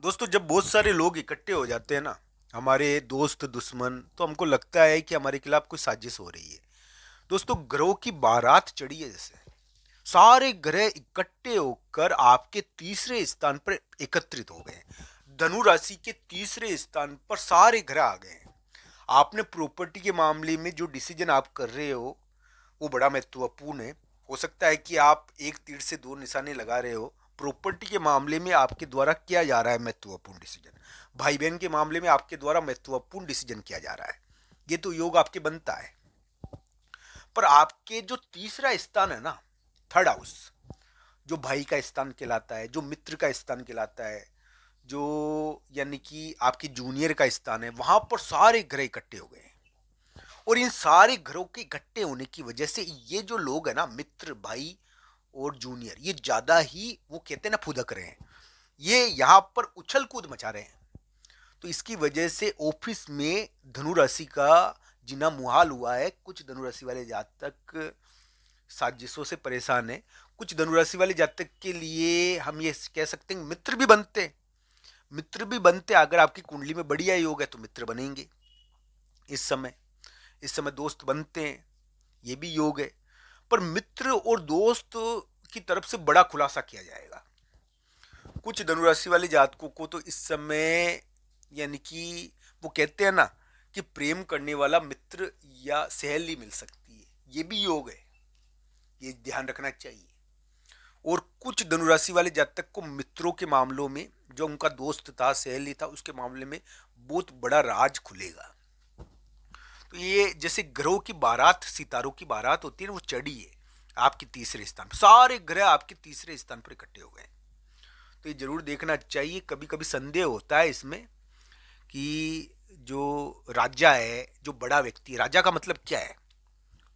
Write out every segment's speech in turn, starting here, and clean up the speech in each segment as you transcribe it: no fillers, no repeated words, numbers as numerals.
दोस्तों, जब बहुत सारे लोग इकट्ठे हो जाते हैं ना, हमारे दोस्त दुश्मन, तो हमको लगता है कि हमारे खिलाफ कोई साजिश हो रही है। दोस्तों, ग्रहों की बारात चढ़ी है। जैसे सारे ग्रह इकट्ठे होकर आपके तीसरे स्थान पर एकत्रित हो गए। धनु राशि के तीसरे स्थान पर सारे ग्रह आ गए हैं। आपने प्रॉपर्टी के मामले में जो डिसीजन आप कर रहे हो वो बड़ा महत्वपूर्ण है। हो सकता है कि आप एक तीर से दो निशाने लगा रहे हो। प्रॉपर्टी के मामले में आपके द्वारा किया जा रहा है महत्वपूर्ण डिसीजन। भाई बहन के मामले में आपके द्वारा महत्वपूर्ण डिसीजन किया जा रहा है। ये तो योग आपके बनता है। पर आपके जो तीसरा स्थान है ना, थर्ड हाउस, जो भाई का स्थान कहलाता है, जो मित्र का स्थान कहलाता है, जो यानी कि आपकी जूनियर का स्थान है, वहां पर सारे ग्रह इकट्ठे हो गए। और इन सारे घरों के इकट्ठे होने की वजह से ये जो लोग है ना, मित्र, भाई और जूनियर, ये ज्यादा ही वो कहते हैं ना फुदक रहे हैं। ये यहाँ पर उछल कूद मचा रहे हैं। तो इसकी वजह से ऑफिस में धनु राशि का जीना मुहाल हुआ है। कुछ धनु राशि वाले जातक साजिशों से परेशान है। कुछ धनु राशि वाले जातक के लिए हम ये कह सकते हैं मित्र भी बनते। मित्र भी बनते अगर आपकी कुंडली में बढ़िया योग है तो मित्र बनेंगे। इस समय दोस्त बनते हैं, ये भी योग है। पर मित्र और दोस्त की तरफ से बड़ा खुलासा किया जाएगा। कुछ धनुराशि वाले जातकों को तो इस समय यानी कि वो कहते हैं ना कि प्रेम करने वाला मित्र या सहेली मिल सकती है। ये भी योग है, ये ध्यान रखना चाहिए। और कुछ धनुराशि वाले जातक को मित्रों के मामलों में, जो उनका दोस्त था, सहेली था, उसके मामले में बहुत बड़ा राज खुलेगा। तो ये जैसे ग्रहों की बारात, सितारों की बारात होती है ना, वो चढ़ी है आपके तीसरे स्थान पर। सारे ग्रह आपके तीसरे स्थान पर इकट्ठे हो गए। तो ये जरूर देखना चाहिए। कभी कभी संदेह होता है इसमें कि जो राजा है, जो बड़ा व्यक्ति, राजा का मतलब क्या है?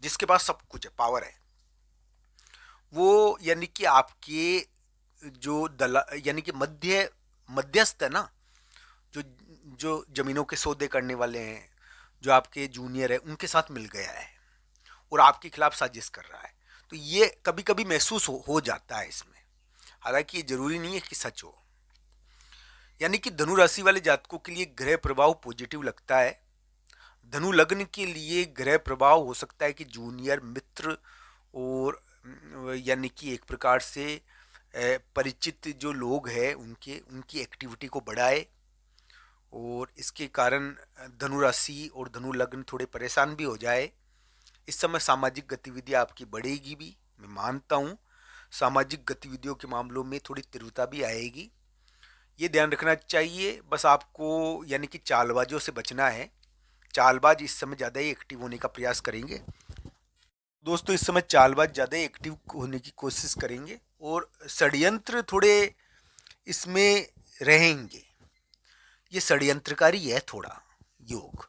जिसके पास सब कुछ है, पावर है, वो यानी कि आपके जो दला यानी कि मध्यस्थ है ना, जो जो जमीनों के सौदे करने वाले हैं, जो आपके जूनियर है, उनके साथ मिल गया है और आपके खिलाफ साजिश कर रहा है। तो ये कभी कभी महसूस हो जाता है इसमें। हालांकि ये जरूरी नहीं है कि सच हो। यानी कि धनु राशि वाले जातकों के लिए ग्रह प्रभाव पॉजिटिव लगता है। धनु लग्न के लिए ग्रह प्रभाव हो सकता है कि जूनियर, मित्र और यानी कि एक प्रकार से परिचित जो लोग हैं उनके उनकी एक्टिविटी को बढ़ाए। और इसके कारण धनु राशि और धनु लग्न थोड़े परेशान भी हो जाए। इस समय सामाजिक गतिविधि आपकी बढ़ेगी भी, मैं मानता हूँ। सामाजिक गतिविधियों के मामलों में थोड़ी तीव्रता भी आएगी। ये ध्यान रखना चाहिए। बस आपको यानी कि चालबाजों से बचना है। चालबाज इस समय ज़्यादा ही एक्टिव होने का प्रयास करेंगे। दोस्तों, इस समय चालबाज ज़्यादा एक्टिव होने की कोशिश करेंगे और षड्यंत्र थोड़े इसमें रहेंगे। ये षड्यंत्रकारी है थोड़ा योग।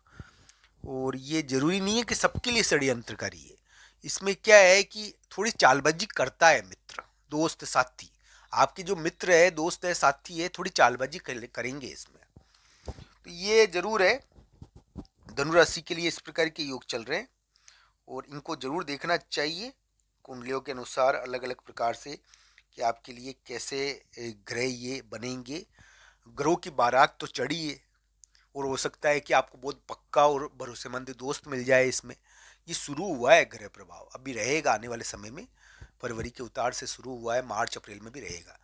और ये जरूरी नहीं है कि सबके लिए षड्यंत्रकारी है। इसमें क्या है कि थोड़ी चालबाजी करता है मित्र, दोस्त, साथी। आपके जो मित्र है, दोस्त है, साथी है, थोड़ी चालबाजी करेंगे इसमें। तो ये जरूर है। धनुराशि के लिए इस प्रकार के योग चल रहे हैं और इनको जरूर देखना चाहिए कुंडलियों के अनुसार, अलग अलग प्रकार से, कि आपके लिए कैसे ग्रह ये बनेंगे। ग्रहों की बारात तो चढ़ी है और हो सकता है कि आपको बहुत पक्का और भरोसेमंद दोस्त मिल जाए इसमें। ये शुरू हुआ है ग्रह प्रभाव, अभी रहेगा आने वाले समय में। फरवरी के उतार से शुरू हुआ है, मार्च अप्रैल में भी रहेगा।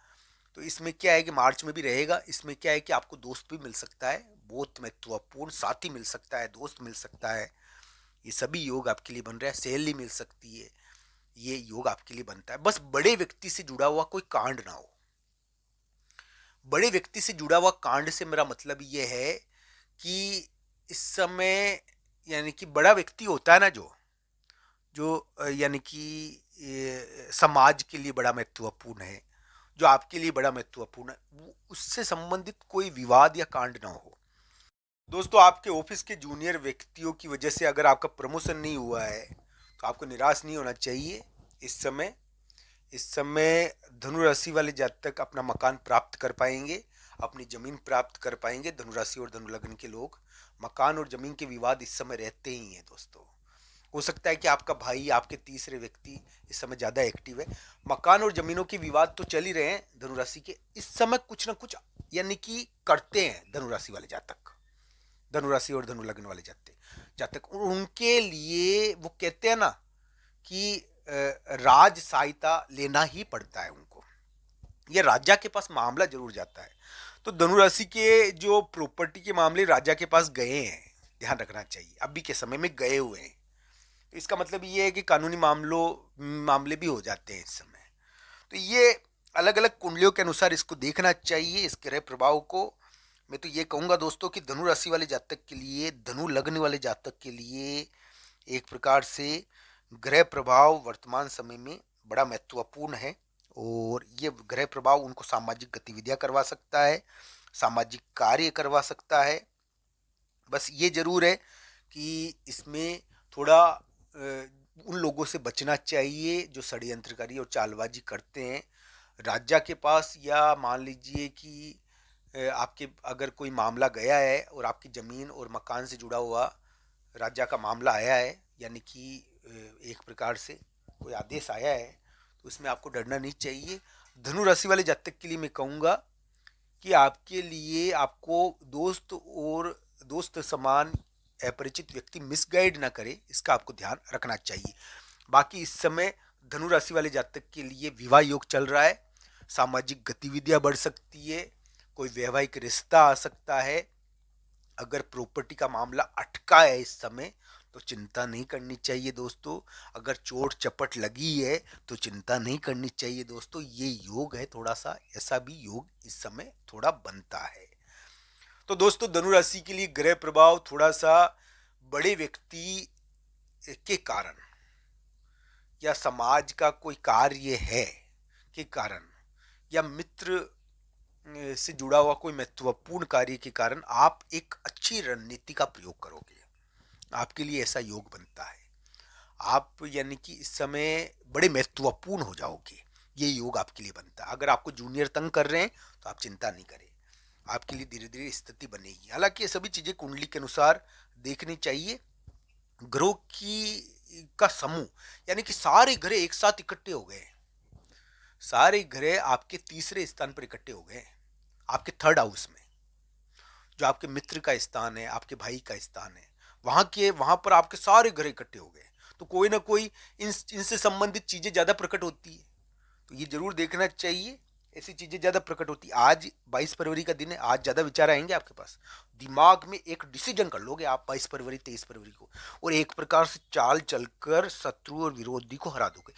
तो इसमें क्या है कि मार्च में भी रहेगा। इसमें क्या है कि आपको दोस्त भी मिल सकता है, बहुत महत्वपूर्ण साथी मिल सकता है, दोस्त मिल सकता है। ये सभी योग आपके लिए बन रहा है। सहेली मिल सकती है, ये योग आपके लिए बनता है। बस बड़े व्यक्ति से जुड़ा हुआ कोई कांड ना हो। बड़े व्यक्ति से जुड़ा हुआ कांड से मेरा मतलब ये है कि इस समय यानी कि बड़ा व्यक्ति होता है ना, जो जो यानी कि समाज के लिए बड़ा महत्वपूर्ण है, जो आपके लिए बड़ा महत्वपूर्ण है, उससे संबंधित कोई विवाद या कांड ना हो। दोस्तों, आपके ऑफिस के जूनियर व्यक्तियों की वजह से अगर आपका प्रमोशन नहीं हुआ है तो आपको निराश नहीं होना चाहिए। इस समय धनु राशि वाले जातक अपना मकान प्राप्त कर पाएंगे, अपनी जमीन प्राप्त कर पाएंगे। धनु राशि और धनु लग्न के लोग, मकान और जमीन के विवाद इस समय रहते ही हैं दोस्तों। हो सकता है कि आपका भाई, आपके तीसरे व्यक्ति इस समय ज़्यादा एक्टिव है। मकान और जमीनों के विवाद तो चल ही रहे हैं धनु राशि के। इस समय कुछ ना कुछ यानी कि करते हैं धनु राशि वाले जातक, धनु राशि और धनु लग्न वाले जातक उनके लिए वो कहते हैं ना कि राज सहायता लेना ही पड़ता है उनको, ये राजा के पास मामला जरूर जाता है। तो धनु राशि के जो प्रॉपर्टी के मामले राजा के पास गए हैं, ध्यान रखना चाहिए, अभी के समय में गए हुए हैं, तो इसका मतलब ये है कि कानूनी मामले भी हो जाते हैं इस समय। तो ये अलग अलग कुंडलियों के अनुसार इसको देखना चाहिए, इस ग्रह प्रभाव को। मैं तो ये कहूंगा दोस्तों कि धनु राशि वाले जातक के लिए, धनु लग्न वाले जातक के लिए एक प्रकार से ग्रह प्रभाव वर्तमान समय में बड़ा महत्वपूर्ण है, और ये ग्रह प्रभाव उनको सामाजिक गतिविधियां करवा सकता है, सामाजिक कार्य करवा सकता है। बस ये जरूर है कि इसमें थोड़ा उन लोगों से बचना चाहिए जो षड्यंत्रकारी और चालबाजी करते हैं राजा के पास, या मान लीजिए कि आपके अगर कोई मामला गया है और आपकी ज़मीन और मकान से जुड़ा हुआ राजा का मामला आया है, यानी कि एक प्रकार से कोई आदेश आया है, तो उसमें आपको डरना नहीं चाहिए। धनु राशि वाले जातक के लिए मैं कहूँगा कि आपके लिए आपको दोस्त समान अपरिचित व्यक्ति मिसगाइड ना करे, इसका आपको ध्यान रखना चाहिए। बाकी इस समय धनु राशि वाले जातक के लिए विवाह योग चल रहा है, सामाजिक गतिविधियां बढ़ सकती है, कोई वैवाहिक रिश्ता आ सकता है। अगर प्रॉपर्टी का मामला अटका है इस समय तो चिंता नहीं करनी चाहिए दोस्तों। अगर चोट चपट लगी है तो चिंता नहीं करनी चाहिए दोस्तों। ये योग है, थोड़ा सा ऐसा भी योग इस समय थोड़ा बनता है। तो दोस्तों धनु राशि के लिए ग्रह प्रभाव थोड़ा सा बड़े व्यक्ति के कारण या समाज का कोई कार्य है के कारण या मित्र से जुड़ा हुआ कोई महत्वपूर्ण कार्य के कारण आप एक अच्छी रणनीति का प्रयोग करोगे, आपके लिए ऐसा योग बनता है। आप यानी कि इस समय बड़े महत्वपूर्ण हो जाओगे, ये योग आपके लिए बनता है। अगर आपको जूनियर तंग कर रहे हैं तो आप चिंता नहीं करें, आपके लिए धीरे धीरे स्थिति बनेगी। हालांकि ये सभी चीजें कुंडली के अनुसार देखनी चाहिए। ग्रहों की का समूह यानी कि सारे ग्रह एक साथ इकट्ठे हो गए, सारे ग्रह आपके तीसरे स्थान पर इकट्ठे हो गए, आपके थर्ड हाउस में, जो आपके मित्र का स्थान है, आपके भाई का स्थान है, वहां पर आपके सारे ग्रह इकट्ठे हो गए, तो कोई ना कोई इनसे संबंधित चीजें ज्यादा प्रकट होती है। तो ये जरूर देखना चाहिए, ऐसी चीजें ज्यादा प्रकट होती है। आज 22 फरवरी का दिन है, आज ज्यादा विचार आएंगे आपके पास, दिमाग में एक डिसीजन कर लोगे आप 22 फरवरी 23 फरवरी को, और एक प्रकार से चाल चलकर शत्रु और विरोधी को हरा दोगे।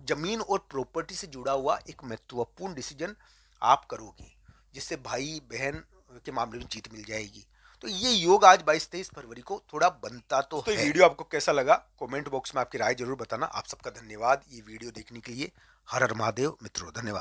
जमीन और प्रॉपर्टी से जुड़ा हुआ एक महत्वपूर्ण डिसीजन आप करोगे, जिससे भाई बहन के मामले में जीत मिल जाएगी। तो ये योग आज 22-23 फरवरी को थोड़ा बनता तो है। वीडियो आपको कैसा लगा कमेंट बॉक्स में आपकी राय जरूर बताना। आप सबका धन्यवाद ये वीडियो देखने के लिए। हर हर महादेव मित्रों, धन्यवाद।